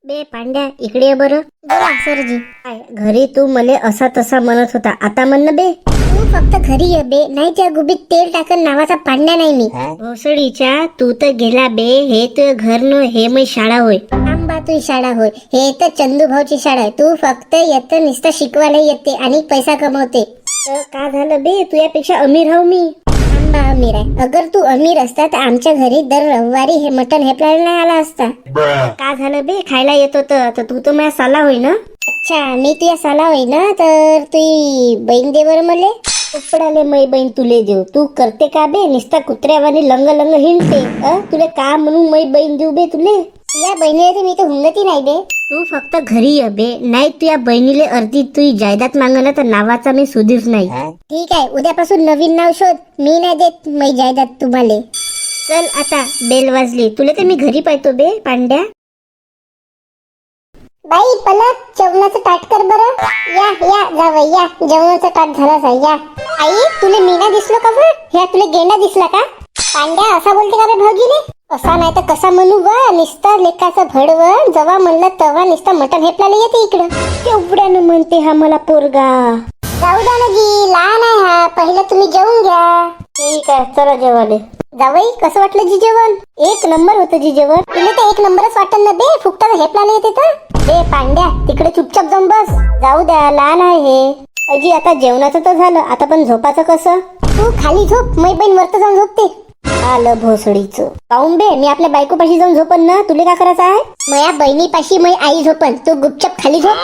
बे पांड्या इकडे ये बरं. बोला सरजी. काय घरी तू मले असा तसा म्हणत होता, आता म्हण बे. तू फक्त घरी ये बे, नाही त्या गुबीत तेल टाकन नावाचा पांड्या नाही मी. भोसडीच्या तू तर गेला बे, हे तर घर न हे मै शाळा होय. आंबा तुझी शाळा होय, हे तर चंदू भाऊची शाळा आहे. तू फक्त येत नुसतं शिकवायला येते आणि पैसा कमवते. तर का झालं बे, तुझ्यापेक्षा अमीर हाव मी. आंबा अमीर आहे. अगर तू अमीर असता तर आमच्या घरी दर रविवारी हे मटण हेपलायला नाही आला असता. का झालं बे, खायला येत होतं तर तू तर माझ्या साला होय ना. अच्छा मी तुझ्या साला होय ना, तर तुझी बहीण दे बरं मले. उपडाले मै बहीण तुले देऊ. तू करते का बे, निसता कुत्र्यावानी लंग लंग हिंडते. तुले का म्हणून मै बहीण देऊ बे तुले. या बहिणीला मी तर हुंगती नाही बे. तू फक्त घरी ये बे, नाही तू या बहिणीले अर्धी तुझी जायदाद मागणं तर नावाचा मी सुधीर नाही. ठीक आहे, उद्यापासून नवीन नाव शोध. मी नाही देत मै जायदाद तुम्हाला. चल आता बेल वाजली, तुले तर मी घरी पाहतो बे पांड्या. बाई पलक, जेवणाचं ताट कर बरं. या या जावई या, जेवणाचं ताट झालं आहे. या आई, तुले मीना दिसलो का बरं? ह्या तुले गेंडा दिसला का? पांड्या असा बोलते का रे भाऊजीने? असा नाही तर कसा म्हणू व, निसता लेकाचं भडव. जेव्हा म्हणलं तेव्हा निसता मटण हेपलायला येते इकडं. तेवढ्यानं म्हणते हा मला पोरगा. जाऊ द्या ना जी, लहान आहे हा. पहिलं तुम्ही जेवून घ्या. ठीक आहे, चला जेवाले. जावई कसं वाटलं जी जेवण? एक नंबर होतं जी जेवण. तुला तर एक नंबरच वाटल ना बे, फुकटाला हेपलायला येते तर. बे पांड्या तिकडे चुपचाप जाऊन बस. जाऊ द्या, लहान आहे हे. अजी आता जेवणाचं तर झालं, आता पण झोपाचं कसं? तू खाली झोप, मै बहीण वरत जाऊन झोपते. आलं भोसडीचं. पाहून बे, मी आपल्या बायकोपाशी जाऊन झोपन ना, तुले का करायचं आहे? मया बहिणीपाशी मै आई झोपन, तू गुपचाप खाली झोप.